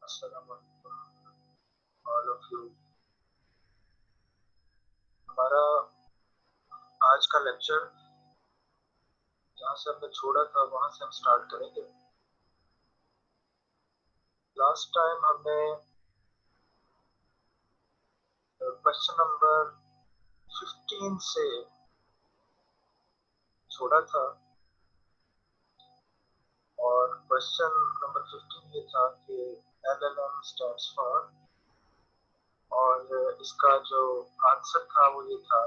अस्सलाम all of you. हमारा आज का लेक्चर जहाँ से हमने छोड़ा था वहां से हम स्टार्ट करेंगे। लास्ट टाइम हमने क्वेश्चन नंबर 15 से छोड़ा था और क्वेश्चन नंबर 15 ये था कि LLM स्टैंड्स फॉर, और इसका जो आंसर था वो ये था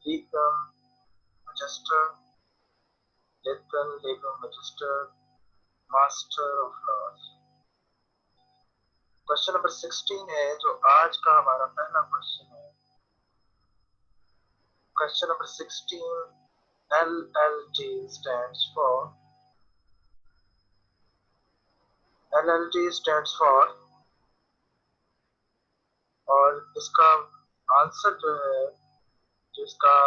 legal magister, legal magister, master of laws. Question number 16 है जो आज का हमारा पहला क्वेश्चन है। Question number 16, LLD stands for, LLD stands for, और इसका आंसर जो है, जो इसका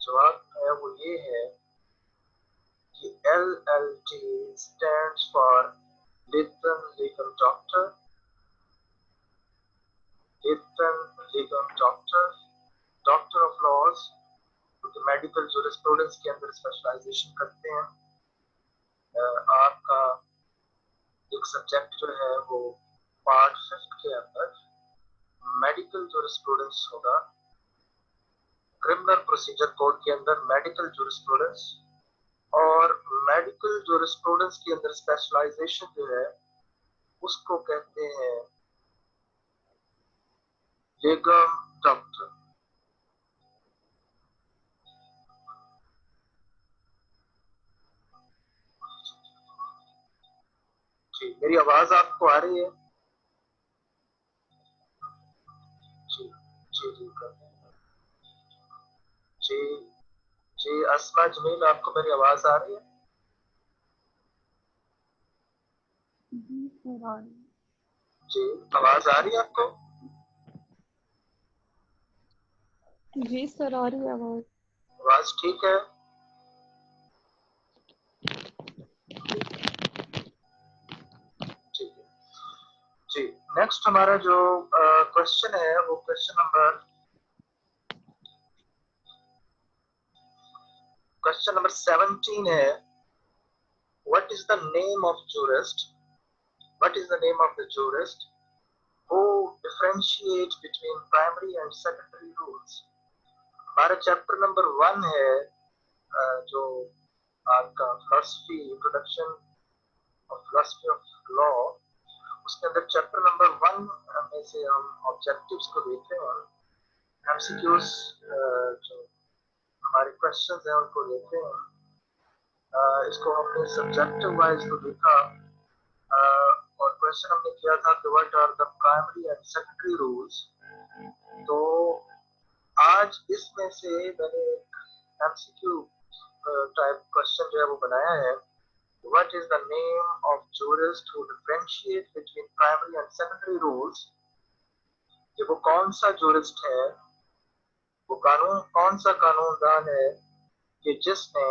जवाब है वो ये है कि LLD stands for Little Legal Doctor, Little Legal Doctor, Doctor of Laws, क्योंकि मेडिकल जूरिस्प्रूडेंस के अंदर स्पेशलाइजेशन करते हैं। आपका एक सब्जेक्ट जो है वो पार्ट 5 के अंदर मेडिकल जूरिस्प्रूडेंस होगा। क्रिमिनल प्रोसीजर कोड के अंदर मेडिकल जूरिस्प्रूडेंस, और मेडिकल जूरिस्प्रूडेंस के अंदर स्पेशलाइजेशन जो है उसको कहते हैं लीगल डॉक्टर। जी, मेरी आवाज आपको आ रही है? जी जी जी जी जी। अस्मा जमील, आपको मेरी आवाज आ रही है? जी, आवाज आ रही है आपको? जी सर, आ रही है आवाज। आवाज ठीक है? ठीक है जी। नेक्स्ट हमारा जो क्वेश्चन है वो क्वेश्चन नंबर 17 है। What is the name of jurist, what is the name of the jurist who differentiate between primary and secondary rules। हमारा चैप्टर नंबर 1 है जो आपका philosophy, introduction of philosophy of law. उसके अंदर chapter number 1 में से हम ऑब्जेक्टिव्स को देख रहे हैं, एमसीक्यूज जो हमारे क्वेश्चंस हैं उनको देख रहे हैं। इसको हमने सब्जेक्टिव वाइज तो देखा, और क्वेश्चन हमने किया था कि what are the primary and secondary rules. तो आज इसमें से मैंने एक एमसीक्यू टाइप क्वेश्चन जो है वो बनाया है। What is the name of jurist who differentiate between primary and secondary rules. ये वो कौन सा जूरिस्ट है, वो कानून, कौन सा कानूनदान है कि जिसने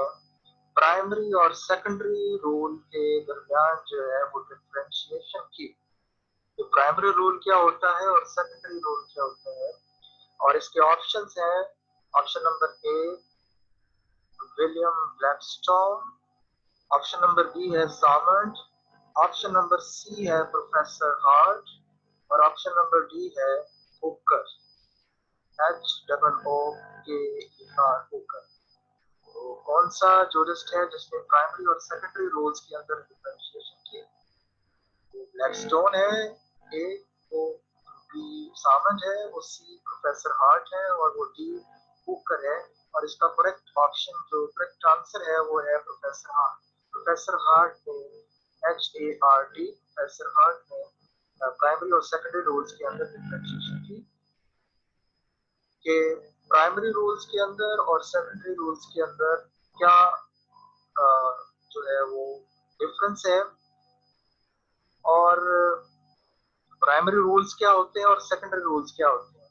प्राइमरी और सेकेंडरी रूल के दरमियान जो है वो डिफरेंशिएशन की। तो प्राइमरी रूल क्या होता है और सेकेंडरी रूल क्या होता है, और इसके ऑप्शंस हैं। Option number A William Blackstone, option number B है सामंड, ऑप्शन नंबर सी है प्रोफेसर हार्ट, और ऑप्शन नंबर डी है हुकर, HOOKER, हुकर। तो कौन सा जूरिस्ट है जिसने प्राइमरी और सेकेंडरी रूल्स के अंदर डिफरेंशिएशन की? ब्लैकस्टोन है, ए वो बी सामंड है, वो सी प्रोफेसर हार्ट है, और वो डी हुकर है। और इसका करेक्ट ऑप्शन, जो करेक्ट आंसर है वो है प्रोफेसर हार्ट। प्रोफेसर हार्ट ने HART, प्रोफेसर हार्ट ने प्राइमरी और सेकेंडरी रूल्स के अंदर डिफरेंशिएशन की कि प्राइमरी रूल्स के अंदर और सेकेंडरी रूल्स के अंदर क्या जो है वो डिफरेंस है, और प्राइमरी रूल्स क्या होते हैं और सेकेंडरी रूल्स क्या होते हैं।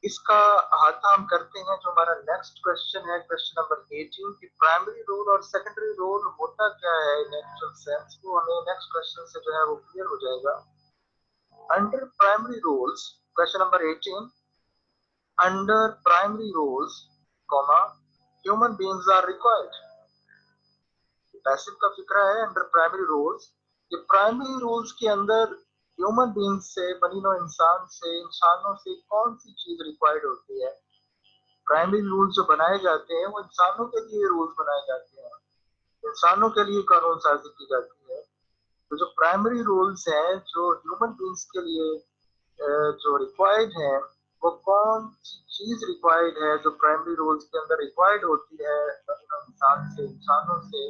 इसका अहाता हम करते हैं। जो हमारा नेक्स्ट क्वेश्चन है, क्वेश्चन नंबर 18, कि प्राइमरी रोल और सेकेंडरी रोल होता क्या है इन एक्चुअल सेंस, वो हमें नेक्स्ट क्वेश्चन से जो है वो क्लियर हो जाएगा। Under primary rules, question number 18, under primary rules, comma, human beings are required. Passive का फिक्रा है अंडर प्राइमरी रोल्स। ये प्राइमरी रोल्स के अंदर ह्यूमन बीइंग्स से, बनी नौ इंसान से, इंसानों से कौन सी चीज रिक्वायर्ड होती है? प्राइमरी रूल्स जो बनाए जाते हैं वो इंसानों के लिए रूल्स बनाए जाते हैं, इंसानों के लिए कानून साजी की जाती है। तो जो प्राइमरी रूल्स हैं जो ह्यूमन बीइंग्स के लिए जो रिक्वायर्ड है, वो कौन सी चीज रिक्वायर्ड है जो प्राइमरी रूल्स के अंदर रिक्वायर्ड होती है इंसान से, इंसानों से?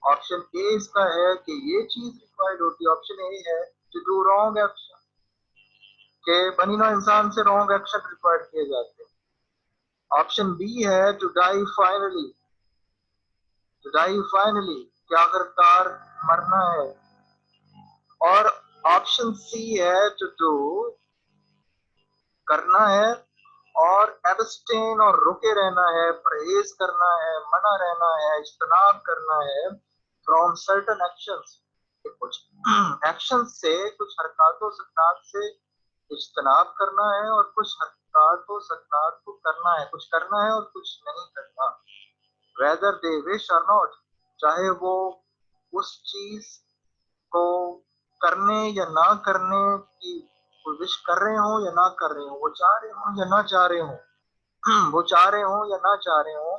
ऑप्शन ए इसका है कि ये चीज रिक्वायर्ड होती है, ऑप्शन ए है टू डू रॉन्ग एक्शन, के बनी नौ इंसान से रॉन्ग एक्शन रिक्वायर्ड किए जाते हैं। ऑप्शन बी है to die finally, to die finally, क्या आखिरकार मरना है। और ऑप्शन सी है टू डू, करना है, और एब्सटेन और रुके रहना है, परहेज करना है, मना रहना है, इज्तनाब करना है फ्रॉम सर्टन एक्शंस, कुछ एक्शन से, कुछ हरकतों सकनात से इज्तनाब करना है, और कुछ हरकतों सकनात को करना है, कुछ करना है और कुछ नहीं करना। वेदर दे विश और नॉट, चाहे वो उस चीज को करने या ना करने की विश कर रहे हो या ना कर रहे हो, वो चाह रहे हो या ना चाह रहे हो वो चाह रहे हो या ना चाह रहे हो,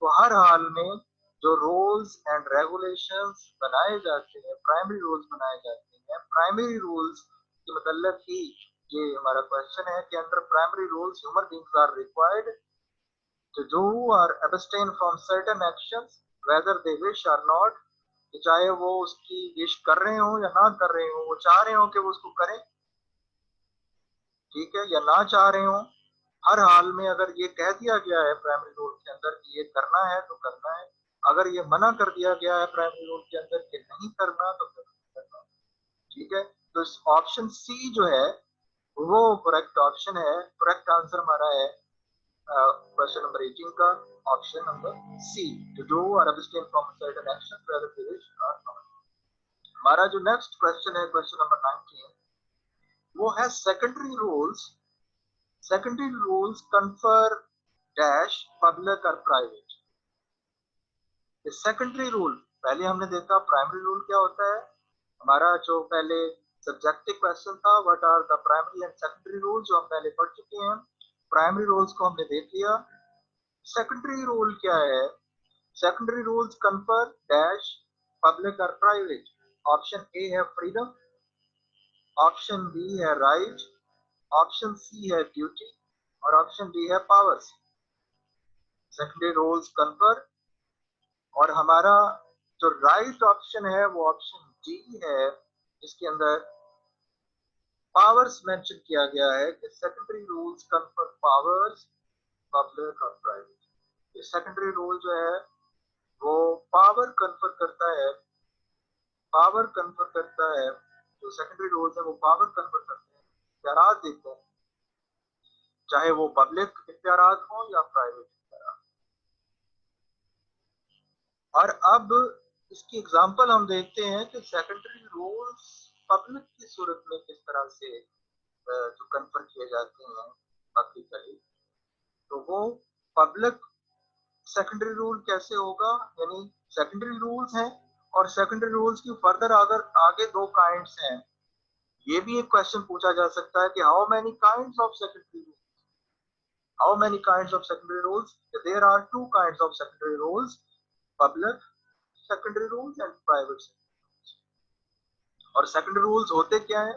तो हर हाल में जो रूल्स एंड रेगुलेशंस बनाए जाते हैं, प्राइमरी रूल्स बनाए जाते हैं, प्राइमरी रूल्स के मतलब ही ये हमारा क्वेश्चन है कि under primary rules human beings are required to do or abstain from certain actions whether they wish or not, कि चाहे वो उसकी विश कर रहे हो या ना कर रहे हो, वो चाह रहे हो कि वो उसको करें, ठीक है, या ना चाह रहे हो, हर हाल में अगर ये कह दिया गया है प्राइमरी रूल के अंदर कि ये करना है तो करना है, अगर ये मना कर दिया गया है प्राइमरी रूल के अंदर कि नहीं करना तो फिर नहीं करना, ठीक है। तो इस ऑप्शन सी जो है वो करेक्ट ऑप्शन है, करेक्ट आंसर हमारा है क्वेश्चन नंबर 18 का option number C, to do और abstain from certain actions whether they wish और नॉट। हमारा जो नेक्स्ट क्वेश्चन है, क्वेश्चन नंबर 19, वो है secondary rules, secondary rules confer dash public और प्राइवेट। सेकेंडरी रूल, पहले हमने देखा प्राइमरी रूल क्या होता है, हमारा जो पहले सब्जेक्टिव क्वेश्चन था, what are the primary and secondary rules, जो हम पहले पढ़ चुके हैं। प्राइमरी रूल्स को हमने देख लिया। सेकेंडरी रूल क्या है? सेकेंडरी रूल्स कंफर डैश पब्लिक और प्राइवेट। ऑप्शन ए है फ्रीडम, ऑप्शन बी है राइट, ऑप्शन सी है ड्यूटी, और ऑप्शन डी है पावर्स। सेकेंडरी रूल्स कंफर, और हमारा जो राइट ऑप्शन है वो ऑप्शन डी है, जिसके अंदर पावर्स मेंशन किया गया है कि सेकेंडरी रूल्स कंफर पावर्स पब्लिक और प्राइवेट। ये सेकेंडरी रूल जो है वो पावर कंफर करता है, पावर कंफर करता है, जो सेकेंडरी रूल्स है वो पावर कंफर करते हैं, इख्तियार देते हैं, चाहे वो पब्लिक इख्तियार हो या प्राइवेट इख्तियार। और अब इसकी एग्जांपल हम देखते हैं कि सेकेंडरी रूल्स पब्लिक की सूरत में किस तरह से जो कंफर किए जाते हैं पब्लिकली, तो वो पब्लिक सेकेंडरी रूल कैसे होगा, यानी सेकेंडरी रूल्स हैं, और सेकेंडरी रूल्स की फर्दर अगर आगे दो काइंड्स हैं, ये भी एक क्वेश्चन पूछा जा सकता है कि how many kinds of secondary rules, how many kinds of secondary rules, there are two kinds of secondary rules, public secondary rules and private. और सेकेंडरी रूल्स होते क्या है?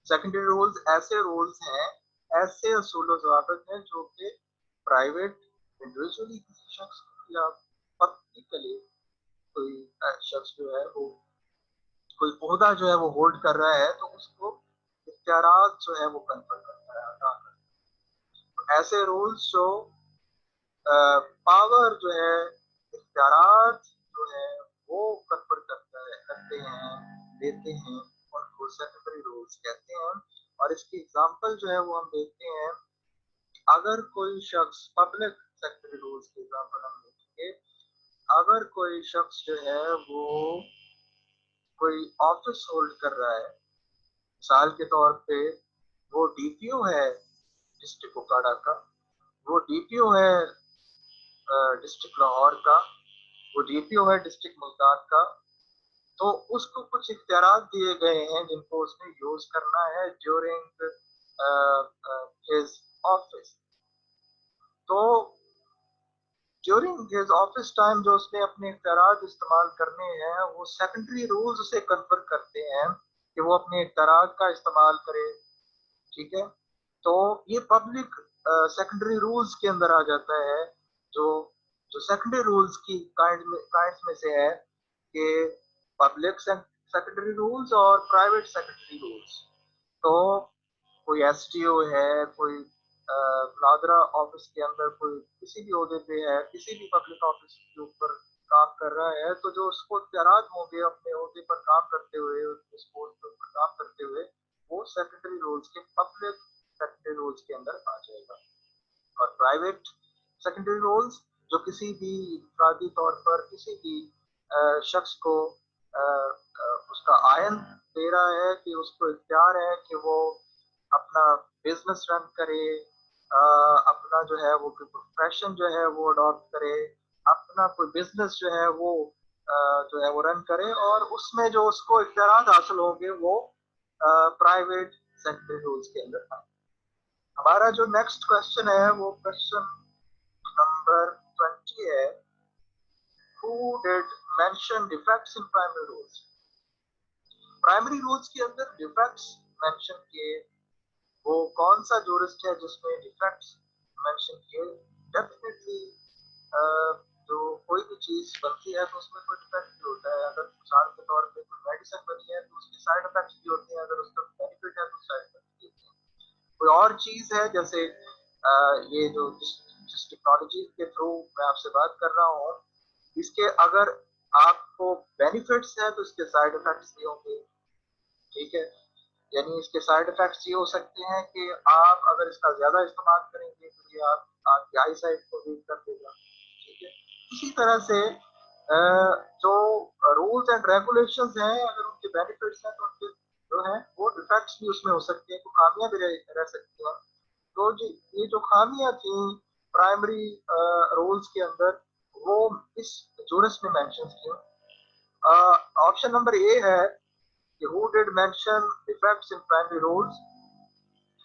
सेकेंडरी रूल्स ऐसे रूल्स हैं, ऐसे असूल ज़वाबित हैं जो कि प्राइवेट इंडिविजुअली किसी शख्स को या पब्लिकली कोई शख्स जो है वो कोई ओहदा जो है वो होल्ड कर रहा है, तो उसको इख्तियारात जो है वो कंफर करता है, अदा करता है। तो ऐसे रूल्स जो पावर जो है, इख्तियारात जो है वो कंफर करता है, करते हैं, देते हैं, उनको सेकेंडरी रूल्स कहते हैं। और इसकी एग्जांपल जो है वो हम देखते हैं अगर कोई शख्स पब्लिक सेक्टर रूल्स के एग्जाम्पल हम देखेंगे, अगर कोई शख्स जो है वो कोई ऑफिस होल्ड कर रहा है, मिसाल के तौर पे वो डीपीओ है डिस्ट्रिक्ट कोकाड़ा का, वो डीपीओ है डिस्ट्रिक्ट लाहौर का, वो डीपीओ है डिस्ट्रिक्ट मुल्तान का, तो उसको कुछ इख्तियार दिए गए हैं जिनको उसने यूज करना है ड्यूरिंग हिज ऑफिस। तो ड्यूरिंग हिज ऑफिस टाइम जो उसने अपने इख्तियार इस्तेमाल करने हैं, वो सेकेंडरी रूल्स उसे कन्फर करते हैं कि वो अपने इख्तियार का इस्तेमाल करे। ठीक है, तो ये पब्लिक सेकेंडरी रूल्स के अंदर आ जाता है। जो जो सेकेंडरी रूल्स की काइंड्स में से है कि पब्लिक सेकेंडरी रूल्स और प्राइवेट सेकेंडरी रूल्स। तो कोई एसटीओ है, कोई नादरा ऑफिस के अंदर कोई किसी भी ओहदे पे है, किसी भी पब्लिक ऑफिस के ऊपर काम कर रहा है, तो जो उसको इख्तियारात होंगे अपने ओहदे पर काम करते हुए, उस पोस्ट के ऊपर काम करते हुए, वो सेकेंडरी रूल्स के पब्लिक सेकेंडरी रूल्स के अंदर आ जाएगा। और प्राइवेट सेकेंडरी रूल्स जो किसी भी इनफरादी तौर पर किसी भी शख्स को उसका आयन दे रहा है कि उसको इख्तियार है कि वो अपना बिजनेस रन करे, अपना जो है वो प्रोफेशन जो है वो अडॉप्ट करे, अपना कोई बिजनेस जो है वो जो है वो रन करे, और उसमें जो उसको इख्तियार हासिल होंगे वो प्राइवेट सेक्टर रूल्स के अंदर आए। हमारा जो नेक्स्ट क्वेश्चन है वो क्वेश्चन नंबर 20 है, who did mention defects in primary rules? Primary rules के अंदर डिफेक्ट्स मेंशन किए, वो कौन सा जूरिस्ट है जिसमें डिफेक्ट्स मेंशन किए? डेफिनेटली जो कोई भी चीज बनती है तो उसमें कोई डिफेक्ट भी होता है। अगर मिसाल के तौर पे कोई मेडिसिन बनी है तो उसके साइड इफेक्ट्स भी होते हैं, अगर उसका बेनिफिट है तो साइड इफेक्ट्स भी होते हैं। कोई और चीज है जैसे ये जो जिस टेक्नोलॉजी के थ्रू मैं आपसे बात कर रहा हूँ, इसके अगर आपको बेनिफिट्स हैं तो इसके साइड इफेक्ट्स भी होंगे। ठीक है, यानी इसके साइड इफेक्ट्स ये हो सकते हैं कि आप अगर इसका ज्यादा इस्तेमाल करेंगे तो ये आपकी आई साइट को वीक कर देगा। ठीक है, इसी तरह से जो रूल्स एंड रेगुलेशंस हैं, अगर उनके बेनिफिट्स हैं तो उनके जो है वो डिफेक्ट्स भी उसमें हो सकते हैं, तो खामियां भी रह सकती हैं। तो जी ये जो खामियां थी प्राइमरी रूल्स के अंदर, वो इस जूरिस में मेंशन की। ऑप्शन नंबर ए है who did mention defects in primary rules?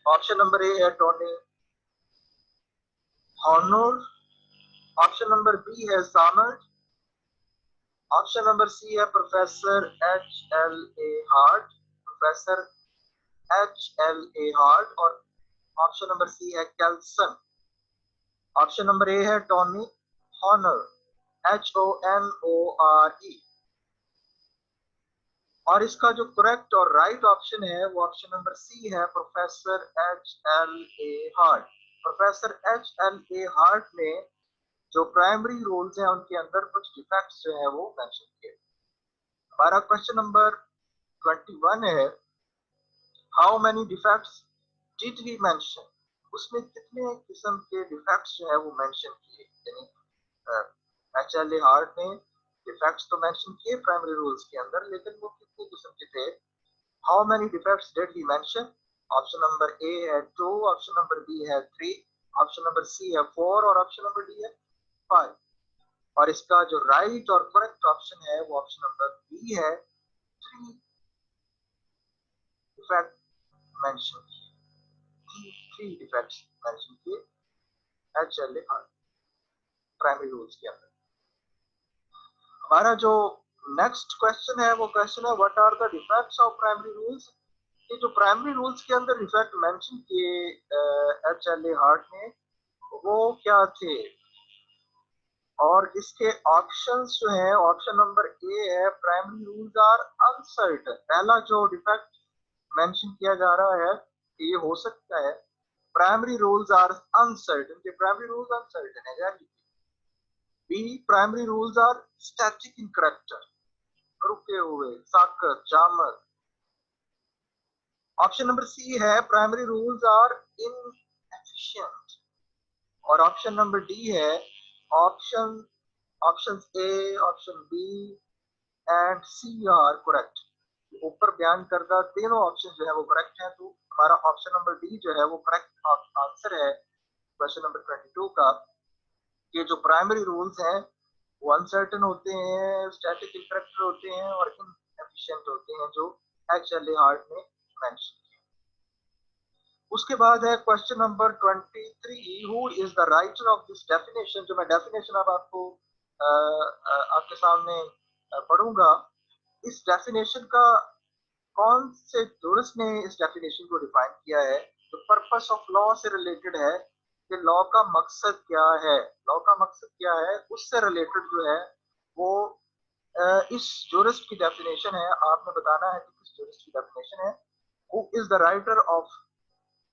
Option number A है Tony Horner. Option number B है Samad. Option number C है Professor H.L.A. Hart. Professor H.L.A. Hart. और ऑप्शन नंबर सी है Kelsen. Option number A है Tony Honor, HONORE। और इसका जो correct और राइट ऑप्शन है वो ऑप्शन नंबर सी है, professor H.L.A. Heart. Professor H.L.A. Heart ने जो प्राइमरी रूल्स हैं उनके अंदर कुछ डिफेक्ट्स जो है वो मेंशन किए। हमारा क्वेश्चन नंबर 21 है, how many defects did he mention? उसने कितने किस्म के डिफेक्ट्स जो है वो मेंशन किए? यानी H.L.A. हार्ट ने डिफेक्ट्स तो मेंशन किए प्राइमरी रूल्स के अंदर, लेकिन वो कितने किस्म के थे? How many defects did he mention? Option number A है 2, option number B है 3, option number C है 4 और option number D है 5। और इसका जो राइट और करेक्ट ऑप्शन है वो ऑप्शन नंबर बी है, 3 डिफेक्ट मेंशन किए, 3 डिफेक्ट्स मेंशन किए H.L.A. प्राइमरी रूल्स के अंदर। हमारा जो नेक्स्ट क्वेश्चन है वो क्वेश्चन है, what are the defects of primary rules? ये जो प्राइमरी रूल्स के अंदर डिफेक्ट मेंशन किए H.L.A. हार्ट ने, वो क्या थे? और इसके ऑप्शंस जो है, ऑप्शन नंबर ए है, प्राइमरी रूल्स आर अनसर्टेन। पहला जो डिफेक्ट मेंशन किया जा रहा है कि ये हो सकता है, प्राइमरी रूल्स आर अनसर्टेन, कि प्राइमरी रूल्स अनसर्टेन है। यानी B, primary rules are static in character, रुके हुए, साकत, जामत। ऑप्शन नंबर सी है, प्राइमरी रूल्स आर इनएफिशिएंट, और ऑप्शन नंबर डी है option A, option B and C are correct. ऊपर बयान करदा तीनों ऑप्शन जो है वो करेक्ट है, तो हमारा ऑप्शन नंबर डी जो है वो करेक्ट आंसर है क्वेश्चन नंबर 22 का। ये जो प्राइमरी रूल्स हैं वो अनसर्टेन होते हैं, स्टैटिक इंटरेक्टर होते हैं और इनएफिशिएंट होते हैं, जो एक्चुअली हार्ट में मेंशन किया। उसके बाद है question number 23, who is the writer of this definition. जो मैं डेफिनेशन अब आपको आपके सामने पढ़ूंगा, इस डेफिनेशन का कौन से जूरिस्ट ने इस डेफिनेशन को डिफाइन किया है। तो पर्पस ऑफ लॉ से रिलेटेड है कि लॉ का मकसद क्या है, लॉ का मकसद क्या है, उससे रिलेटेड जो है वो इस जूरिस्ट की डेफिनेशन है। आपने बताना है कि किस जूरिस्ट की डेफिनेशन है। Who is the writer of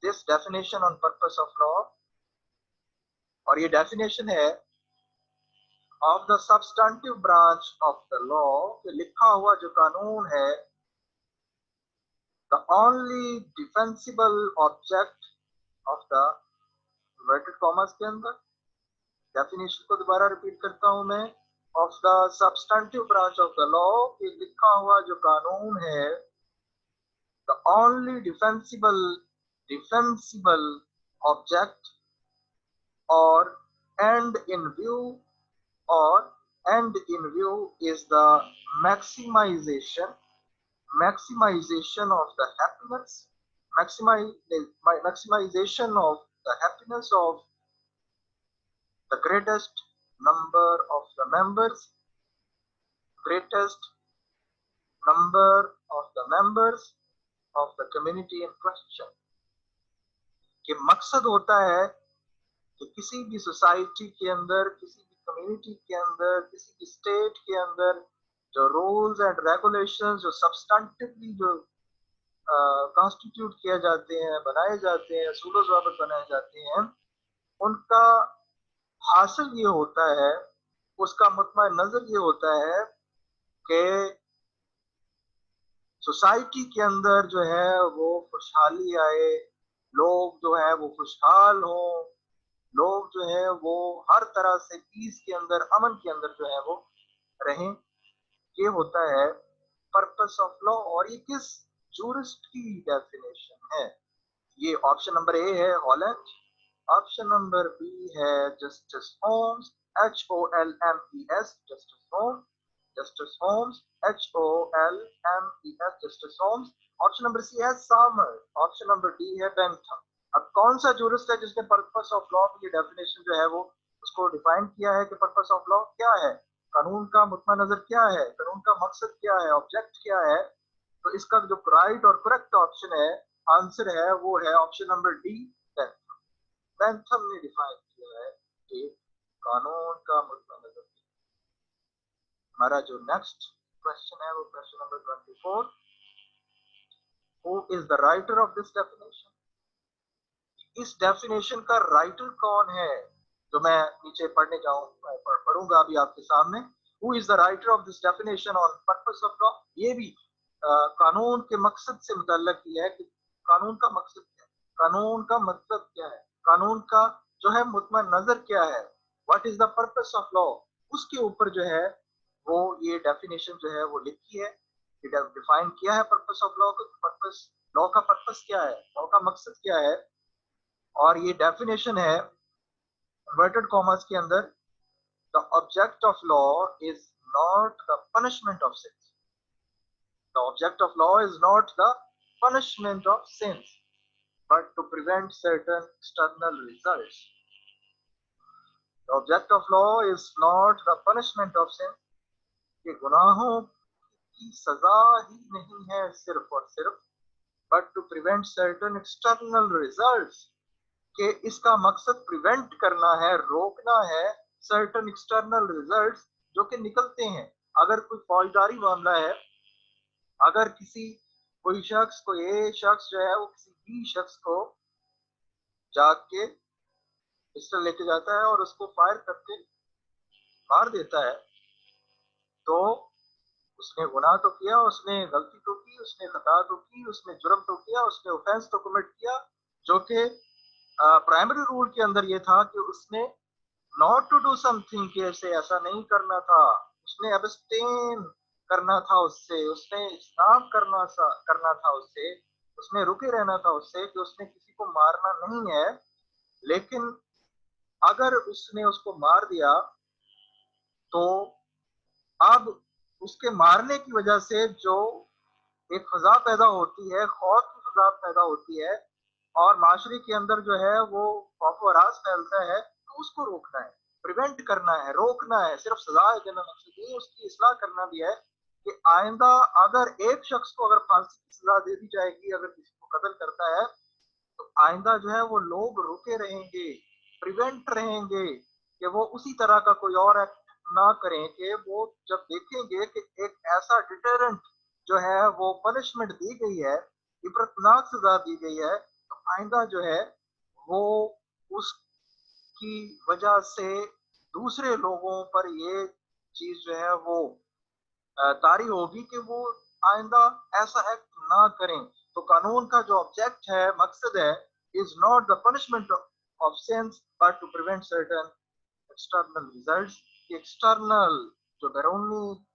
this definition on purpose of law. और ये डेफिनेशन है of the substantive branch of the law, लिखा हुआ जो कानून है, the only defensible object of the inverted commas के अंदर। डेफिनेशन को दोबारा रिपीट करता हूं मैं, of the substantive branch of the law, लिखा हुआ जो कानून है, the only defensible object or end in view is the maximization of the happiness, maximization of the happiness of the greatest number of the members, greatest number of the members of the community in question। कि मकसद होता है कि किसी भी society के अंदर, किसी भी कम्युनिटी के अंदर, किसी भी स्टेट के अंदर जो रूल्स एंड रेगुलेशंस जो सब्सटेंटिवली जो कॉन्स्टिट्यूट किए जाते हैं, बनाए जाते हैं, असूल ज़ाबित बनाए जाते हैं, उनका हासिल ये होता है, उसका मुतमा नजर ये होता है कि सोसाइटी के अंदर जो है वो खुशहाली आए, लोग जो है वो खुशहाल हों, लोग जो है वो हर तरह से पीस के अंदर, अमन के अंदर जो है वो रहें। ये होता है पर्पस ऑफ लॉ। और ये किस जूरिस्ट की डेफिनेशन है? ये ऑप्शन नंबर ए है हॉलैंड, ऑप्शन नंबर बी है justice Holmes, HOLMES, justice Holmes, HOLMES, justice Holmes. Option number C है सामर, ऑप्शन नंबर डी है बेंथम। अब कौन सा जूरिस्ट है जिसने पर्पस ऑफ लॉ की डेफिनेशन जो है वो उसको डिफाइन किया है कि पर्पस ऑफ लॉ क्या है, कानून का मुतमा नजर क्या है, कानून का मकसद क्या है, ऑब्जेक्ट क्या है। तो इसका जो राइट और करेक्ट ऑप्शन है, आंसर है, वो है option number D, Bentham. Bentham ने डिफाइन किया है कि कानून का मुतमा नजर। हमारा जो नेक्स्ट क्वेश्चन है वो question number 24, who is the writer of this definition. इस डेफिनेशन का राइटर कौन है, जो मैं नीचे पढ़ने पढ़ूंगा अभी आपके सामने। Who is the writer of this definition on purpose of law. ये भी कानून के मकसद से मुतल्लक ही है कि कानून का मकसद क्या है, कानून का मतलब क्या है, कानून का जो है मुतमा नजर क्या है, what is the purpose of law. उसके ऊपर जो है वो ये डेफिनेशन जो है वो लिखी है, डिफाइन किया है पर्पस ऑफ लॉ को। पर्पस, लॉ का पर्पस क्या है, लॉ का मकसद क्या है। और ये डेफिनेशन है इन्वर्टेड कॉमर्स के अंदर, the object of law is not the punishment of since. The object of law is not the punishment of since but to prevent certain external results. The object of law is not the punishment of sin, कि गुनाहों की सजा ही नहीं है सिर्फ और सिर्फ, but to prevent certain external results, कि इसका मकसद प्रिवेंट करना है, रोकना है certain external results जो कि निकलते हैं। अगर कोई फौजदारी मामला है, अगर कोई शख्स, कोई ए शख्स जो है वो किसी बी शख्स को जाके पिस्टल लेके जाता है और उसको फायर करके मार देता है, तो उसने गुनाह तो किया, उसने गलती तो की, उसने खता तो की, उसने जुर्म तो किया, उसने ऑफेंस तो कमिट किया, जो कि प्राइमरी रूल के अंदर ये था कि उसने नॉट टू डू समथिंग, कि ऐसा नहीं करना था, उसने अब्सटेन करना था उससे, उसने इस्लाम करना था उससे, उसने रुके रहना था उससे, कि उसने किसी को मारना नहीं है। लेकिन अगर उसने उसको मार दिया तो अब उसके मारने की वजह से जो एक फजा पैदा होती है, खौफ की फजा पैदा होती है, और माशरे के अंदर जो है वो खौफ व राज फैलता है, तो उसको रोकना है, प्रिवेंट करना है, रोकना है। सिर्फ सजा देना मकसद नहीं, उसकी इस्लाह करना भी है कि आइंदा अगर एक शख्स को अगर फांसी की सजा दे दी जाएगी, अगर किसी को कत्ल करता है, तो आइंदा जो है वो लोग रुके रहेंगे, प्रिवेंट रहेंगे कि वो उसी तरह का कोई और एक्ट ना करें, कि वो जब देखेंगे कि एक ऐसा डिटरेंट जो है वो पनिशमेंट दी गई है, इबरतनाक सजा दी गई है, तो आइंदा जो है वो उसकी वजह से दूसरे लोगों पर ये चीज जो है वो तारी होगी कि वो आइंदा ऐसा एक्ट ना करें। तो कानून का जो ऑब्जेक्ट है, मकसद है, is not the punishment of sins but to prevent certain external results. External जो बैरूनी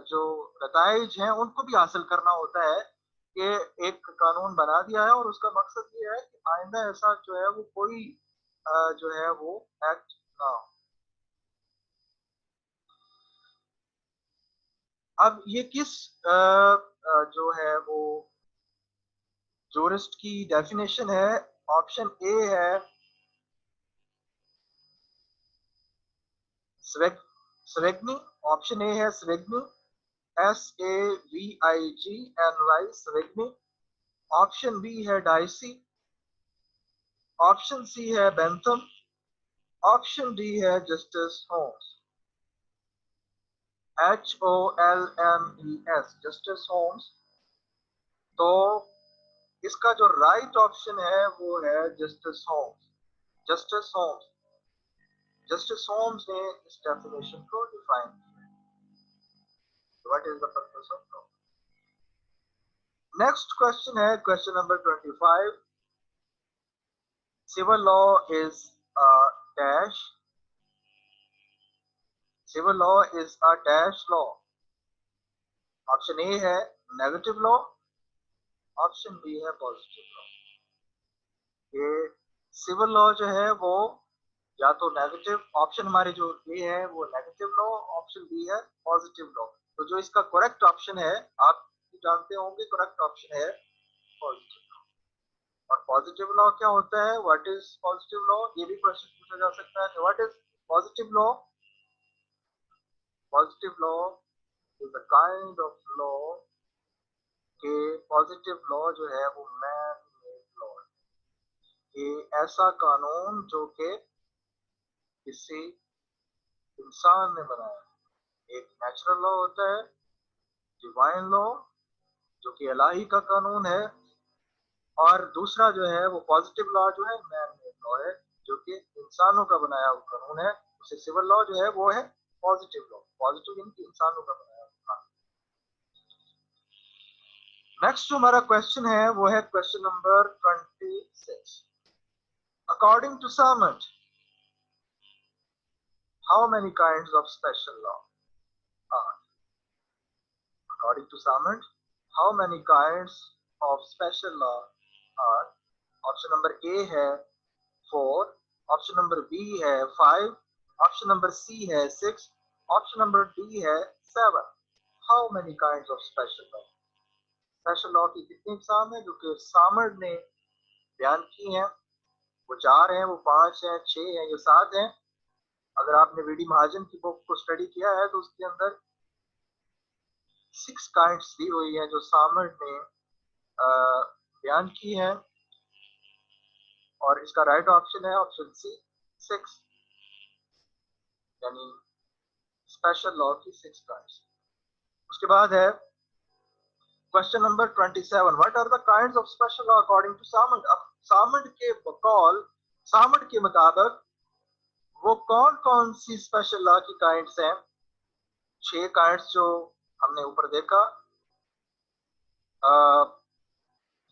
जो नताइज हैं उनको भी हासिल करना होता है, कि एक कानून बना दिया है और उसका मकसद ये है कि आइंदा ऐसा जो है वो कोई जो है वो एक्ट ना हो। अब ये किस जो है वो जूरिस्ट की डेफिनेशन है? ऑप्शन ए है स्वेग्नी, ऑप्शन ए है Savigny, SAVIGNY, Savigny. Option B है डाइसी, ऑप्शन सी है बेंथम, ऑप्शन डी है justice Holmes, HOLMES, justice Holmes. तो इसका जो राइट ऑप्शन है वो है justice Holmes. Justice Holmes, justice Holmes ने इस डेफिनेशन को डिफाइन किया। What is the purpose of law? Next question है question number 25। Civil law is a dash, civil law is a dash law. Option A है negative law, option B है positive law. ये civil law जो है वो या तो negative, option हमारे जो ए है वो नेगेटिव लॉ, ऑप्शन बी है पॉजिटिव लॉ। तो जो इसका करेक्ट ऑप्शन है, आप जानते होंगे, करेक्ट ऑप्शन है पॉजिटिव लॉ। और पॉजिटिव लॉ क्या होता है? What is positive law? ये भी क्वेश्चन पूछा जा सकता है कि what is positive law? Positive law is a kind of law, कि पॉजिटिव लॉ जो है वो मैन मेड लॉ है। ये ऐसा कानून जो कि किसी इंसान ने बनाया। एक नेचुरल लॉ होता है, डिवाइन लॉ, जो कि इलाही का कानून है, और दूसरा जो है वो पॉजिटिव लॉ जो है मैन मेड लॉ है, जो कि इंसानों का बनाया हुआ कानून है। उसे सिविल लॉ जो है वो है पॉजिटिव लॉ, पॉजिटिव इनकी इंसानों का बनाया हुआ कानून। नेक्स्ट जो हमारा क्वेश्चन है वो है question number 26। According to Salmond, how many kinds of special law are? According to Samant, how many kinds of special law are? Option number A है 4, ऑप्शन नंबर बी है 5, ऑप्शन नंबर सी है 6, option number D है 7। How many kinds of special law? Special law की कितनी इकसाम है जो कि सामर्ड ने बयान की हैं? वो 4 हैं, वो 5 हैं, 6 हैं, ये 7 हैं। अगर आपने वीडी महाजन की बुक को स्टडी किया है तो उसके अंदर 6 काइंड्स दी हुई है जो सामर्ड ने बयान की है, और इसका राइट ऑप्शन है ऑप्शन सी 6, यानी स्पेशल लॉ की 6 काइंड्स। उसके बाद है question number 27। What are the kinds of special law according to Salmond? अब सामंत के बकौल, सामंत के मुताबिक वो कौन कौन सी स्पेशल लॉ की काइंड्स हैं? 6 काइंड्स जो हमने ऊपर देखा।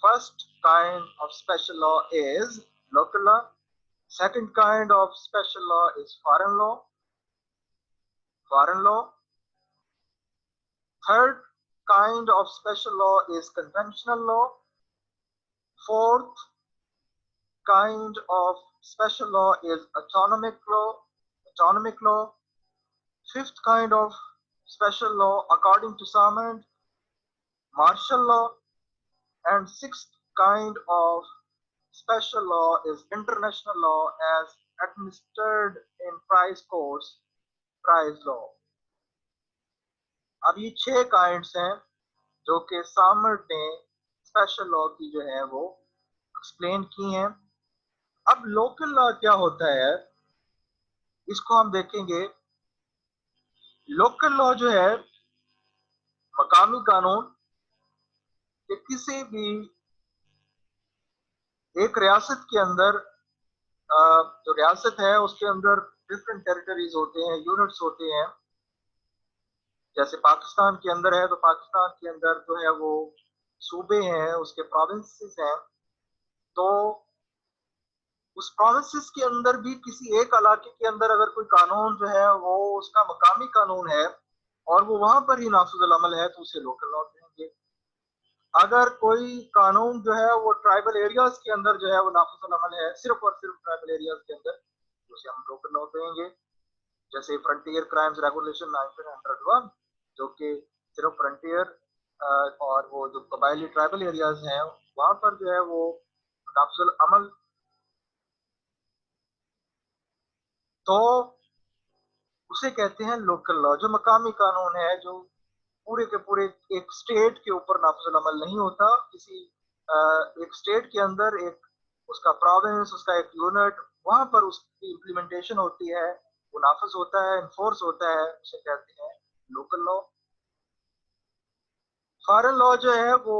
First kind of special law is local law, Second kind of special law is foreign law. Foreign law. Third kind of special law is conventional law. Fourth kind of special law is autonomic law. Autonomic law. Fifth kind of special law, according to Salmond, martial law. And sixth kind of special law is international law as administered in prize courts, prize law. अब ये 6 kinds हैं जो कि सामर्ट ने special law की जो है वो एक्सप्लेन की हैं। अब लोकल लॉ क्या होता है इसको हम देखेंगे। लोकल लॉ जो है मकामी कानून कि किसी भी एक रियासत के अंदर जो रियासत है उसके अंदर डिफरेंट टेरिटरीज होते हैं, यूनिट्स होते हैं। जैसे पाकिस्तान के अंदर है तो पाकिस्तान के अंदर जो है वो सूबे हैं, उसके प्रोविंसेस हैं। तो उस प्रोविंसेस के अंदर भी किसी एक इलाके के अंदर अगर कोई कानून जो है वो उसका मकामी कानून है और वो वहां पर ही नाफिजुल अमल है तो उसे लोकल लॉ कहेंगे। अगर कोई कानून जो है वो ट्राइबल एरियाज के अंदर जो है वो नाफिजुल अमल है, सिर्फ और सिर्फ ट्राइबल एरियाज के अंदर, तो उसे हम लोकल लॉ कहेंगे। जैसे फ्रंटियर क्राइम्स रेगुलेशन 1901 जो कि सिर्फ फ्रंटियर और वो जो कबायली ट्राइबल एरियाज हैं वहां पर जो है वो नाफिजुल अमल, तो उसे कहते हैं लोकल लॉ। जो मकामी कानून है जो पूरे के पूरे एक स्टेट के ऊपर नाफिजुल अमल नहीं होता, किसी एक स्टेट के अंदर एक उसका प्रोविंस, उसका एक यूनिट, वहां पर उसकी इम्प्लीमेंटेशन होती है, वो नाफिज होता है, इन्फोर्स होता है, उसे कहते हैं लोकल लॉ। फॉरेन लॉ जो है वो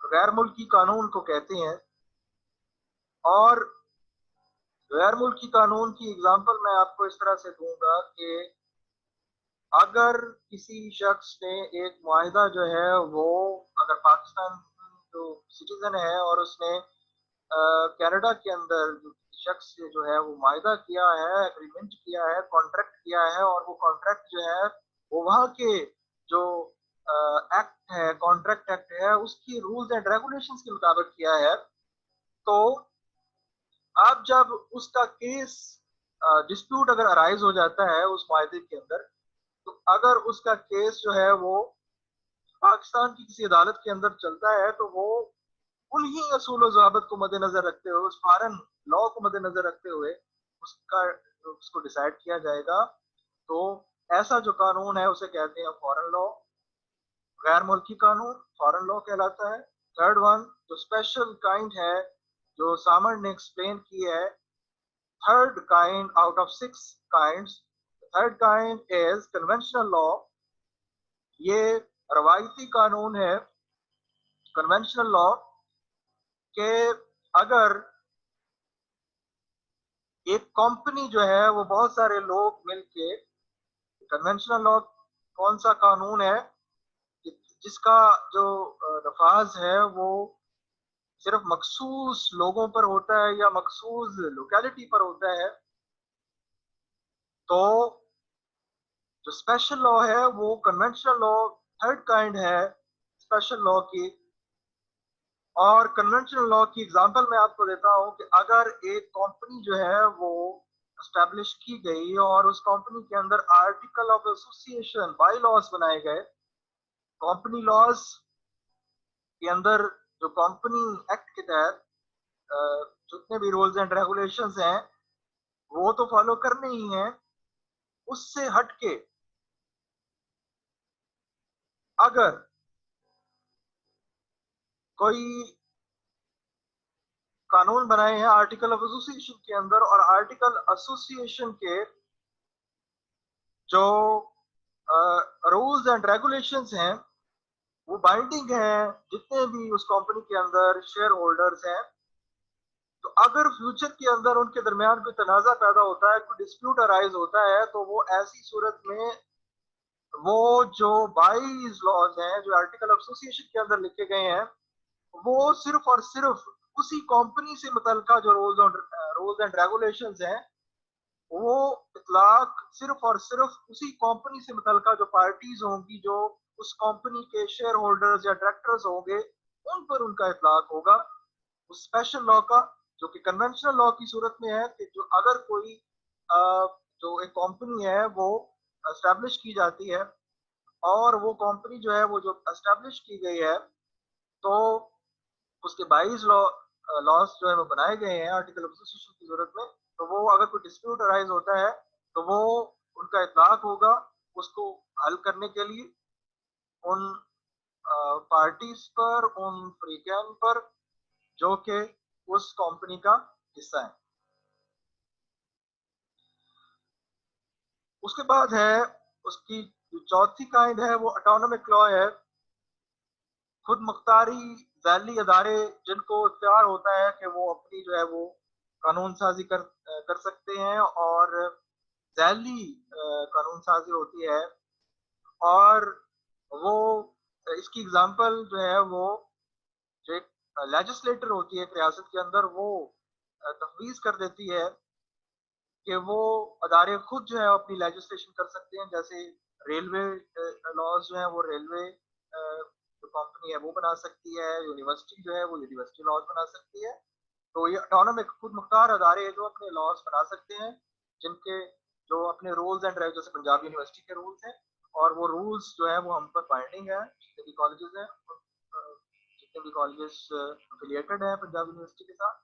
गैर मुल्की कानून को कहते हैं। और गैर मुल्की कानून की एग्जांपल मैं आपको इस तरह से दूंगा कि अगर किसी शख्स ने एक मुआहिदा जो है वो, अगर पाकिस्तान जो सिटीजन है और उसने कनाडा के अंदर शख्स से जो है वो मुआहिदा किया है, एग्रीमेंट किया है, कॉन्ट्रैक्ट किया है, और वो कॉन्ट्रैक्ट जो है वो वहाँ के जो एक्ट है, कॉन्ट्रैक्ट एक्ट है, उसकी रूल्स एंड रेगुलेशंस के मुताबिक किया है, तो अब जब उसका केस डिस्प्यूट अगर अराइज हो जाता है उस मुआहिदे के अंदर, तो अगर उसका केस जो है वो पाकिस्तान की किसी अदालत के अंदर चलता है तो वो उन्हीं असूल ज़ाबित को मद्देनजर रखते हुए, उस फॉरेन लॉ को मद्देनजर रखते हुए उसका उसको डिसाइड किया जाएगा। तो ऐसा जो कानून है उसे कहते हैं फॉरेन लॉ। गैर मुल्की कानून फॉरेन लॉ कहलाता है। थर्ड वन जो स्पेशल काइंड है जो सामर ने एक्सप्लेन की है, third kind out of 6 kinds, third kind is conventional law. ये रवायती कानून है, कन्वेंशनल लॉ, के अगर एक कंपनी जो है वो बहुत सारे लोग मिलके, कन्वेंशनल लॉ कौन सा कानून है जिसका जो नफाज है वो सिर्फ मखसूस लोगों पर होता है या मखसूस लोकेलिटी पर होता है। तो जो स्पेशल लॉ है वो कन्वेंशनल लॉ थर्ड काइंड है स्पेशल लॉ की। और कन्वेंशनल लॉ की एग्जांपल मैं आपको देता हूं कि अगर एक कंपनी जो है वो एस्टेब्लिश की गई और उस कंपनी के अंदर article of association, bylaws बनाए गए, कंपनी लॉज के अंदर जो कंपनी एक्ट के तहत जितने भी रूल्स एंड रेगुलेशंस हैं वो तो फॉलो करने ही हैं, उससे हटके अगर कोई कानून बनाए हैं आर्टिकल ऑफ एसोसिएशन के अंदर, और आर्टिकल एसोसिएशन के जो रूल्स एंड रेगुलेशंस हैं वो बाइंडिंग हैं जितने भी उस कंपनी के अंदर शेयर होल्डर्स हैं, तो अगर फ्यूचर के अंदर उनके दरमियान कोई तनाजा पैदा होता है, कोई डिस्प्यूट अराइज होता है, तो वो ऐसी सूरत में वो जो बाईस लॉज हैं जो आर्टिकल ऑफ एसोसिएशन के अंदर लिखे गए हैं वो सिर्फ और सिर्फ उसी कंपनी से मुतल्लिका जो रूल्स एंड रेगुलेशंस हैं, वो इतलाक सिर्फ और सिर्फ उसी कंपनी से मुतल्लिका जो पार्टीज होंगी, जो उस कंपनी के शेयर होल्डर्स या डायरेक्टर्स होंगे, उन पर उनका इतलाक होगा उस स्पेशल लॉ का, जो कि कन्वेंशनल लॉ की सूरत में है कि जो अगर कोई जो एक कंपनी है वो एस्टेब्लिश की जाती है, और वो कंपनी जो है वो जो एस्टेब्लिश की गई है, तो उसके 22 लॉस जो है वो बनाए गए हैं आर्टिकल ऑफ एसोसिएशन की सूरत में। तो वो अगर कोई डिस्प्यूट अराइज होता है तो वो उनका इतलाक होगा उसको हल करने के लिए उन पार्टीज पर, उन फ्रीकैन पर जो कि उस कंपनी का हिस्सा है। उसके बाद है उसकी जो चौथी काइंड है वो ऑटोनॉमिक लॉ है। खुद मुख्तारी झैली अदारे जिनको इख्तियार होता है कि वो अपनी जो है वो कानून साजी कर सकते हैं, और झैली कानून साजी होती है, और वो इसकी एग्जांपल जो है वो जो एक लेजिस्लेटर होती है एक रियासत के अंदर, वो तफवीज कर देती है कि वो अदारे खुद जो है अपनी लेजिस्लेशन कर सकते हैं। जैसे रेलवे लॉज जो है वो रेलवे जो कंपनी है वो बना सकती है, यूनिवर्सिटी जो है वो यूनिवर्सिटी लॉज बना सकती है। तो ये ऑटोनॉमिक खुद मुख्तार अदारे हैं जो अपने लॉज बना सकते हैं, जिनके जो अपने रूल्स एंड जो जैसे पंजाब यूनिवर्सिटी के रूल्स हैं, और वो रूल्स जो है वो हम पर बाइंडिंग है। जितने भी कॉलेजेस हैं, जितने भी कॉलेजेस एफिलिएटेड हैं पंजाब यूनिवर्सिटी के साथ,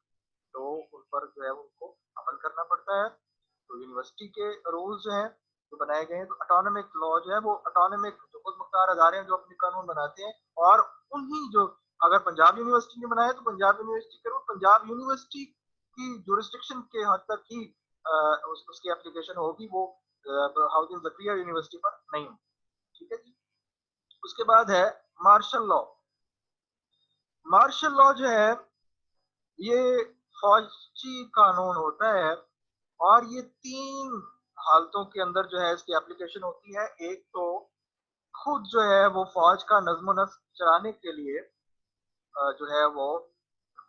तो उन पर जो है उनको अमल करना पड़ता है। तो यूनिवर्सिटी के रूल्स जो हैं जो बनाए गए हैं, तो ऑटोनॉमिक लॉ जो है वो ऑटोनॉमिक जो खुद मुख्तार अदारे हैं जो अपने कानून बनाते हैं, और उन्हीं जो अगर पंजाब यूनिवर्सिटी ने बनाया तो पंजाब यूनिवर्सिटी के रूल पंजाब यूनिवर्सिटी की जुरिस्डिक्शन के हद तक ही उसकी एप्लीकेशन होगी, वो हाउसिंग जक्रिया यूनिवर्सिटी पर नहीं होगी। ठीक है जी। उसके बाद है मार्शल लॉ। मार्शल लॉ जो है ये फौजी कानून होता है, और ये 3 हालतों के अंदर जो है इसकी एप्लीकेशन होती है। एक तो खुद जो है वो फौज का नज्म नस्क चलाने के लिए जो है वो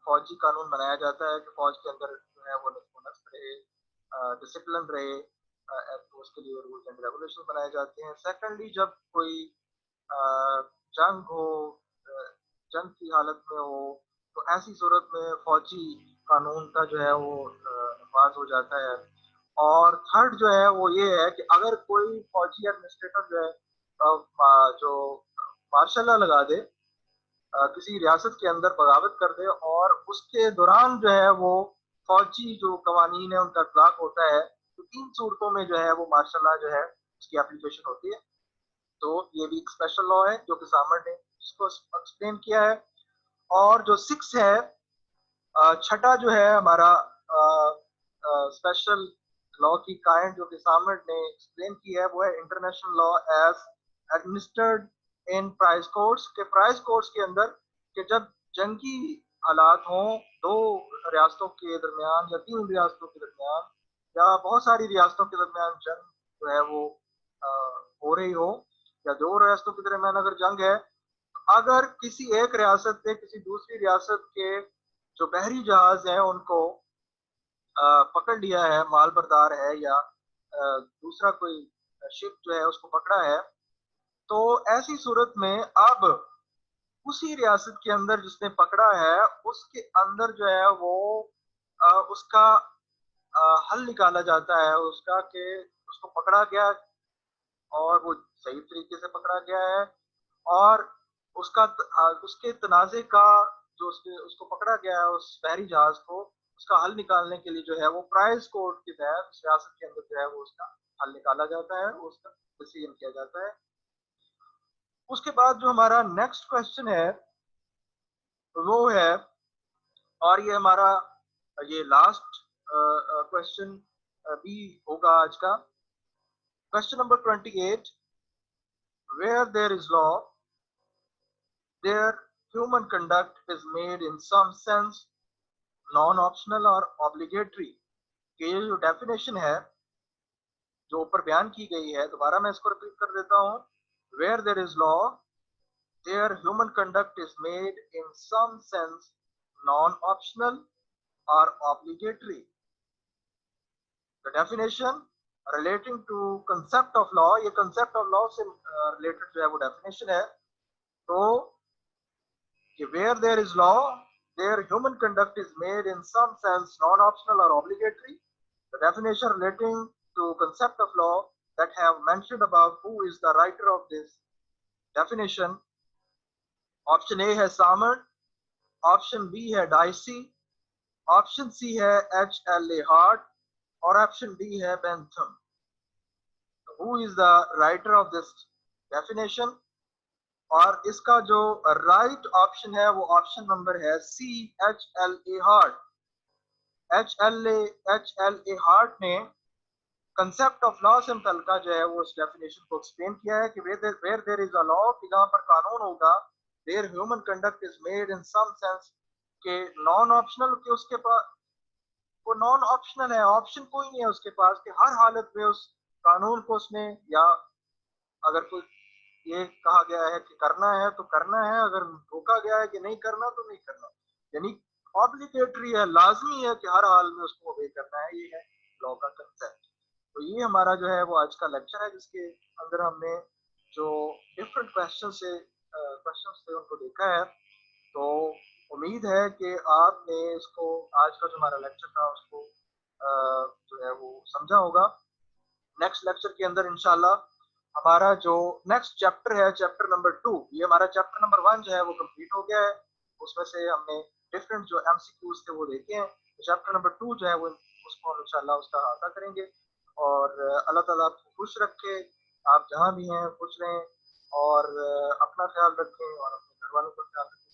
फौजी कानून बनाया जाता है कि फौज के अंदर जो है वो नज्म नस्क रहे, डिसिप्लिन रहे, तो उसके लिए रूल्स एंड रेगुलेशन बनाए जाते हैं। सेकेंडली, जब कोई जंग हो, जंग की हालत में हो, तो ऐसी सूरत में फौजी कानून का जो है वो नफाज हो जाता है। और थर्ड जो है वो ये है कि अगर कोई फौजी एडमिनिस्ट्रेटर जो है जो मार्शल लॉ लगा दे, किसी रियासत के अंदर बगावत कर दे, और उसके दौरान जो है वो फौजी जो कवानीन है उनका इतलाक होता है, तो 3 सूरतों में जो है वो मार्शल लॉ जो है उसकी एप्लीकेशन होती है। तो ये भी एक स्पेशल लॉ है जो कि सामर ने इसको एक्सप्लेन किया है। और जो 6 है, छठा जो है हमारा स्पेशल लॉ की काइंड जो कि सामर ने एक्सप्लेन की है, वो है international law as administered in prize courts. के प्राइस कोर्ट्स के अंदर कि जब जंगी हालात हों 2 रियासतों के दरमियान या 3 रियासतों के दरमियान या बहुत सारी रियासतों के दरमियान जंग जो है वो हो रही हो, या 2 रियासतों के दरमियान अगर जंग है, अगर किसी एक रियासत ने किसी दूसरी रियासत के जो बहरी जहाज हैं उनको पकड़ लिया है, माल बरदार है या दूसरा कोई शिप जो है उसको पकड़ा है, तो ऐसी सूरत में अब उसी रियासत के अंदर जिसने पकड़ा है उसके अंदर जो है वो उसका हल निकाला जाता है उसका, कि उसको पकड़ा गया और वो सही तरीके से पकड़ा गया है, और उसका उसके तनाज़े का जो उसको पकड़ा गया है उस बहरी जहाज को, उसका हल निकालने के लिए जो है वो प्राइस कोर्ट के तहत उस रियासत के अंदर जो है वो उसका हल निकाला जाता है, उसका डिसीजन किया जाता है। उसके बाद जो हमारा नेक्स्ट क्वेश्चन है वो है, और ये हमारा ये लास्ट क्वेश्चन भी होगा आज का, question number 28। Where there is law there human conduct is made in some sense non optional or obligatory. कि ये जो डेफिनेशन है जो ऊपर बयान की गई है, दोबारा मैं इसको रिपीट कर देता हूँ। Where there is law there human conduct is made in some sense non-optional or obligatory. The definition relating to concept of law, ये concept of law से related जो है वो definition है. तो where there is law, there human conduct is made in some sense non-optional or obligatory. The definition relating to concept of law that have mentioned above, who is the writer of this definition? Option A है Salmond, option B है Dicey, option C है H.L.A. Hart और option D है Bentham. Who is the writer of this definition? और इसका जो right option है वो ऑप्शन नंबर है सी, H.L.A. हार्ट. H.L.A. हार्ट ने कंसेप्ट ऑफ लॉ से मुतल्लिका जो है वो उस डेफिनेशन को एक्सप्लेन किया है कि where there is a law, कि जहाँ पर कानून होगा, there human conduct is made in some sense, के नॉन ऑप्शनल, कि उसके पास वो नॉन ऑप्शनल है, ऑप्शन कोई नहीं है उसके पास, कि हर हालत में उस कानून को उसने, या अगर कोई ये कहा गया है कि करना है तो करना है, अगर रोका गया है कि नहीं करना तो नहीं करना, यानी ऑब्लिगेटरी है, लाजमी है कि हर हाल में उसको ओबे करना है. ये है लॉ का कंसेप्ट. तो ये हमारा जो है वो आज का लेक्चर है, जिसके अंदर हमने जो डिफरेंट क्वेश्चन से उनको देखा है. तो उम्मीद है कि आपने इसको, आज का जो हमारा लेक्चर था उसको जो है वो समझा होगा. नेक्स्ट लेक्चर के अंदर इंशाल्लाह हमारा जो नेक्स्ट चैप्टर है, चैप्टर नंबर 2, ये हमारा चैप्टर नंबर 1 जो है वो कंप्लीट हो गया है. उसमें से हमने डिफरेंट जो एमसीक्यूज थे वो देखे हैं. तो चैप्टर नंबर 2 जो है वो, उसको हम इंशाल्लाह उसका अहाता करेंगे. और अल्लाह ताला आपको खुश रखे, आप जहां भी हैं खुश रहें, और अपना ख्याल रखें और अपने घर वालों का ख्याल रखें.